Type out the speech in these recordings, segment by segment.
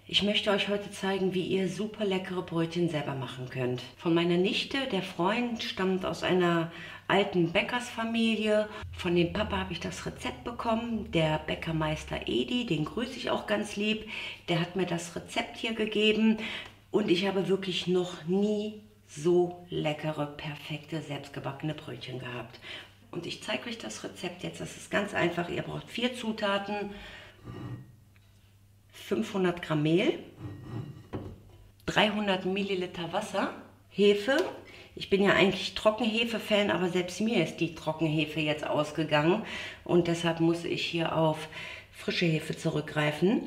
Ich möchte euch heute zeigen, wie ihr super leckere Brötchen selber machen könnt. Von meiner Nichte, der Freund stammt aus einer alten Bäckersfamilie. Von dem Papa habe ich das Rezept bekommen. Der Bäckermeister Edi, den grüße ich auch ganz lieb. Der hat mir das Rezept hier gegeben und ich habe wirklich noch nie so leckere, perfekte, selbstgebackene Brötchen gehabt. Und ich zeige euch das Rezept jetzt. Das ist ganz einfach. Ihr braucht 4 Zutaten. 500 Gramm Mehl, 300 Milliliter Wasser, Hefe. Ich bin ja eigentlich Trockenhefe-Fan, aber selbst mir ist die Trockenhefe jetzt ausgegangen und deshalb muss ich hier auf frische Hefe zurückgreifen.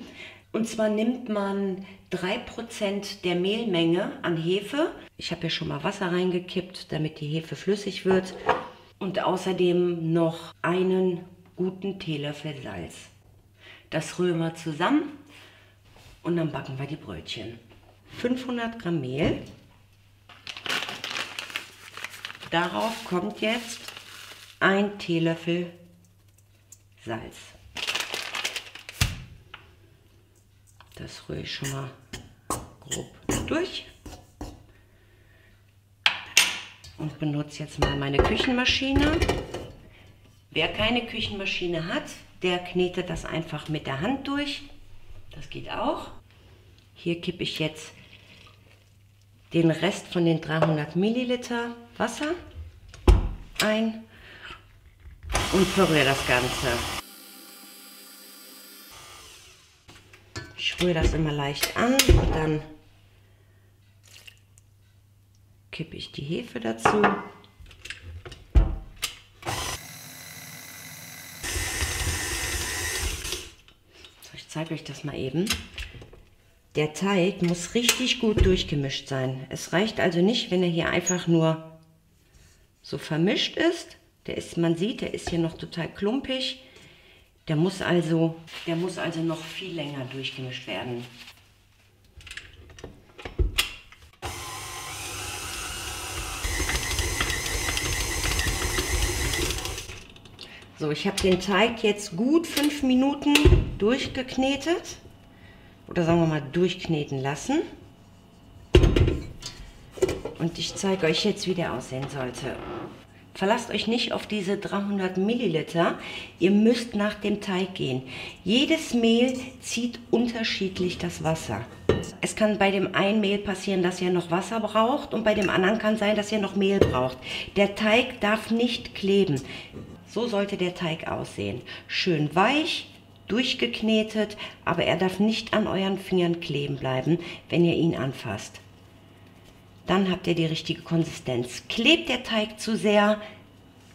Und zwar nimmt man 3% der Mehlmenge an Hefe. Ich habe hier schon mal Wasser reingekippt, damit die Hefe flüssig wird. Und außerdem noch einen guten Teelöffel Salz. Das rühren wir zusammen. Und dann backen wir die Brötchen. 500 Gramm Mehl. Darauf kommt jetzt ein Teelöffel Salz. Das rühre ich schon mal grob durch. Und benutze jetzt mal meine Küchenmaschine. Wer keine Küchenmaschine hat, der knetet das einfach mit der Hand durch. Das geht auch. Hier kippe ich jetzt den Rest von den 300 Milliliter Wasser ein und verrühre das Ganze. Ich rühre das immer leicht an und dann kippe ich die Hefe dazu. Ich zeige euch das mal eben. Der Teig muss richtig gut durchgemischt sein. Es reicht also nicht, wenn er hier einfach nur so vermischt ist. Man sieht, der ist hier noch total klumpig. Der muss also noch viel länger durchgemischt werden. So, ich habe den Teig jetzt gut 5 Minuten durchgeknetet oder sagen wir mal durchkneten lassen. Und ich zeige euch jetzt, wie der aussehen sollte. Verlasst euch nicht auf diese 300 Milliliter. Ihr müsst nach dem Teig gehen. Jedes Mehl zieht unterschiedlich das Wasser. Es kann bei dem einen Mehl passieren, dass ihr noch Wasser braucht und bei dem anderen kann sein, dass ihr noch Mehl braucht. Der Teig darf nicht kleben. So sollte der Teig aussehen. Schön weich, durchgeknetet, aber er darf nicht an euren Fingern kleben bleiben, wenn ihr ihn anfasst. Dann habt ihr die richtige Konsistenz. Klebt der Teig zu sehr,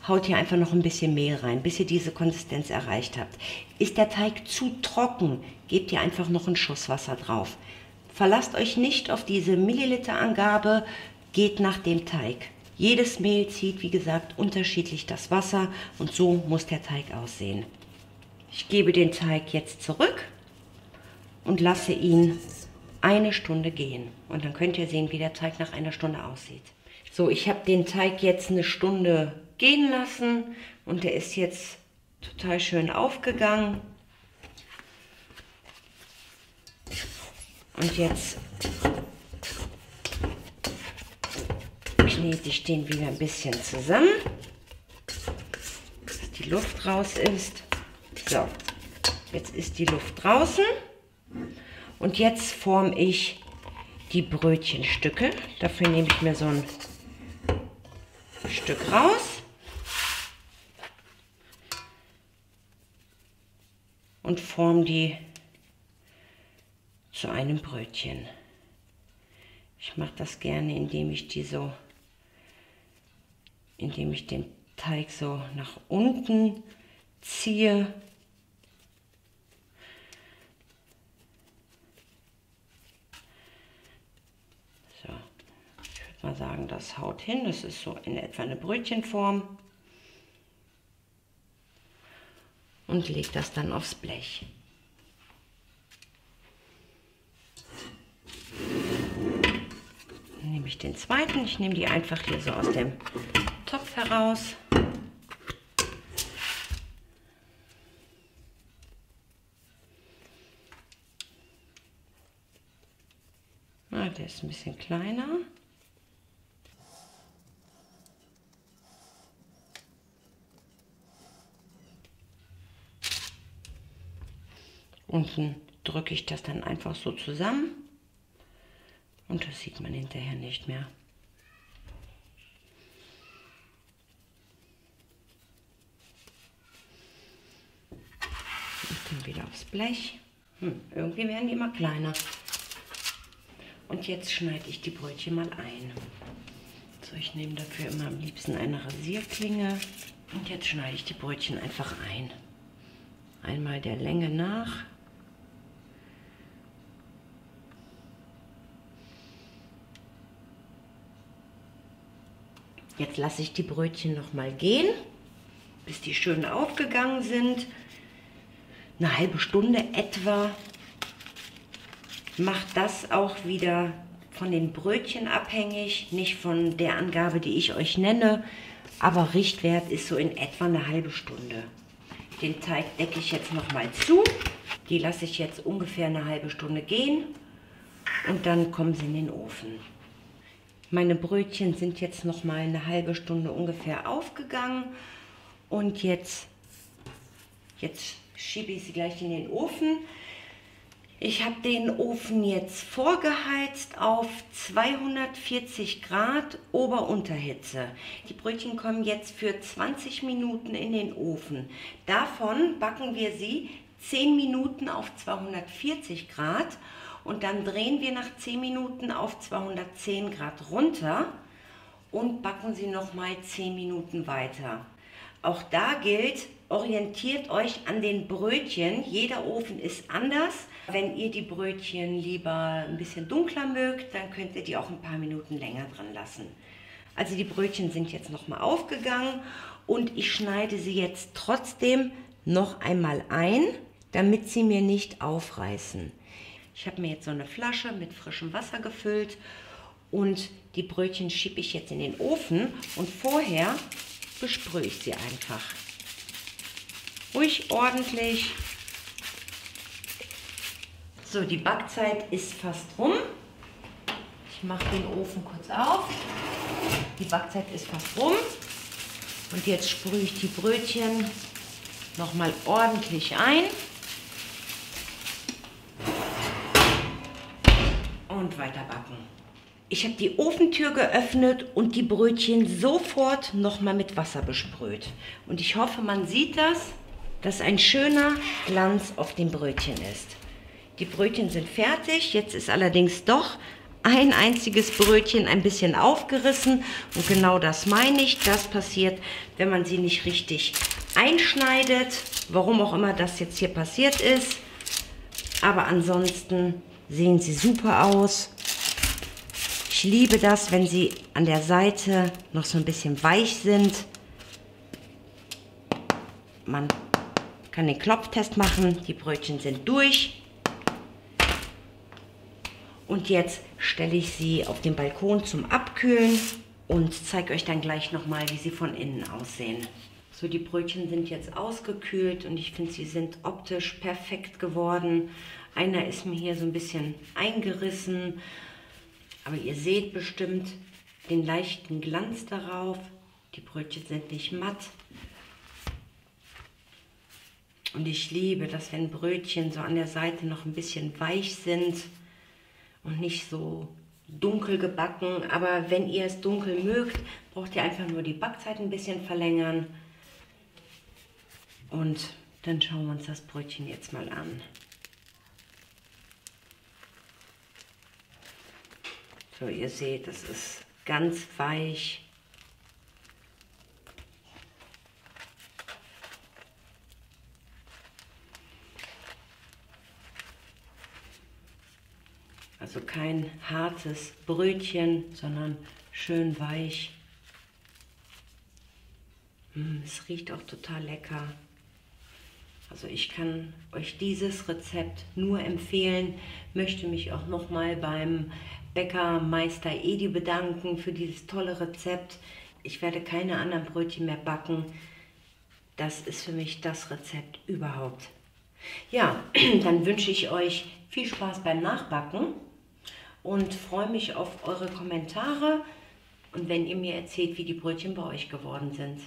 haut hier einfach noch ein bisschen Mehl rein, bis ihr diese Konsistenz erreicht habt. Ist der Teig zu trocken, gebt ihr einfach noch einen Schuss Wasser drauf. Verlasst euch nicht auf diese Milliliterangabe, geht nach dem Teig. Jedes Mehl zieht, wie gesagt, unterschiedlich das Wasser und so muss der Teig aussehen. Ich gebe den Teig jetzt zurück und lasse ihn 1 Stunde gehen. Und dann könnt ihr sehen, wie der Teig nach 1 Stunde aussieht. So, ich habe den Teig jetzt 1 Stunde gehen lassen und der ist jetzt total schön aufgegangen. Und jetzt knete ich den wieder ein bisschen zusammen, dass die Luft raus ist. So, jetzt ist die Luft draußen und jetzt forme ich die Brötchenstücke. Dafür nehme ich mir so ein Stück raus und forme die zu einem Brötchen. Ich mache das gerne, indem ich den Teig so nach unten ziehe. So, ich würde mal sagen, das haut hin. Das ist so in etwa eine Brötchenform. Und lege das dann aufs Blech. Dann nehme ich den zweiten. Ich nehme die einfach hier so aus dem Topf heraus. Ah, der ist ein bisschen kleiner. Unten drücke ich das dann einfach so zusammen und das sieht man hinterher nicht mehr. Und dann wieder aufs Blech. Irgendwie werden die immer kleiner. Und jetzt schneide ich die Brötchen mal ein. So, ich nehme dafür immer am liebsten eine Rasierklinge. Und jetzt schneide ich die Brötchen einfach ein. Einmal der Länge nach. Jetzt lasse ich die Brötchen noch mal gehen, bis die schön aufgegangen sind. Eine halbe Stunde etwa. Macht das auch wieder von den Brötchen abhängig, nicht von der Angabe, die ich euch nenne. Aber Richtwert ist so in etwa eine halbe Stunde. Den Teig decke ich jetzt noch mal zu. Die lasse ich jetzt ungefähr eine halbe Stunde gehen und dann kommen sie in den Ofen. Meine Brötchen sind jetzt noch mal eine halbe Stunde ungefähr aufgegangen und jetzt schiebe ich sie gleich in den Ofen. Ich habe den Ofen jetzt vorgeheizt auf 240 Grad Ober-Unterhitze. Die Brötchen kommen jetzt für 20 Minuten in den Ofen. Davon backen wir sie 10 Minuten auf 240 Grad. Und dann drehen wir nach 10 Minuten auf 210 Grad runter und backen sie nochmal 10 Minuten weiter. Auch da gilt, orientiert euch an den Brötchen. Jeder Ofen ist anders. Wenn ihr die Brötchen lieber ein bisschen dunkler mögt, dann könnt ihr die auch ein paar Minuten länger dran lassen. Also die Brötchen sind jetzt nochmal aufgegangen und ich schneide sie jetzt trotzdem noch einmal ein, damit sie mir nicht aufreißen. Ich habe mir jetzt so eine Flasche mit frischem Wasser gefüllt und die Brötchen schiebe ich jetzt in den Ofen und vorher besprühe ich sie einfach. Ruhig ordentlich. So, die Backzeit ist fast rum. Ich mache den Ofen kurz auf. Die Backzeit ist fast rum. Und jetzt sprühe ich die Brötchen nochmal ordentlich ein. Und weiter backen. Ich habe die Ofentür geöffnet und die Brötchen sofort nochmal mit Wasser besprüht. Und ich hoffe, man sieht das, dass ein schöner Glanz auf den Brötchen ist. Die Brötchen sind fertig. Jetzt ist allerdings doch ein einziges Brötchen ein bisschen aufgerissen. Und genau das meine ich. Das passiert, wenn man sie nicht richtig einschneidet. Warum auch immer das jetzt hier passiert ist. Aber ansonsten sehen sie super aus. Ich liebe das, wenn sie an der Seite noch so ein bisschen weich sind. Man kann den Klopftest machen. Die Brötchen sind durch. Und jetzt stelle ich sie auf den Balkon zum Abkühlen und zeige euch dann gleich nochmal, wie sie von innen aussehen. So, die Brötchen sind jetzt ausgekühlt und ich finde, sie sind optisch perfekt geworden. Einer ist mir hier so ein bisschen eingerissen, aber ihr seht bestimmt den leichten Glanz darauf. Die Brötchen sind nicht matt. Und ich liebe das, wenn Brötchen so an der Seite noch ein bisschen weich sind und nicht so dunkel gebacken. Aber wenn ihr es dunkel mögt, braucht ihr einfach nur die Backzeit ein bisschen verlängern. Und dann schauen wir uns das Brötchen jetzt mal an. So, ihr seht, es ist ganz weich. Also kein hartes Brötchen, sondern schön weich. Es riecht auch total lecker. Also ich kann euch dieses Rezept nur empfehlen. Möchte mich auch nochmal beim Bäcker Meister Edi bedanken für dieses tolle Rezept. Ich werde keine anderen Brötchen mehr backen. Das ist für mich das Rezept überhaupt. Ja, dann wünsche ich euch viel Spaß beim Nachbacken und freue mich auf eure Kommentare und wenn ihr mir erzählt, wie die Brötchen bei euch geworden sind.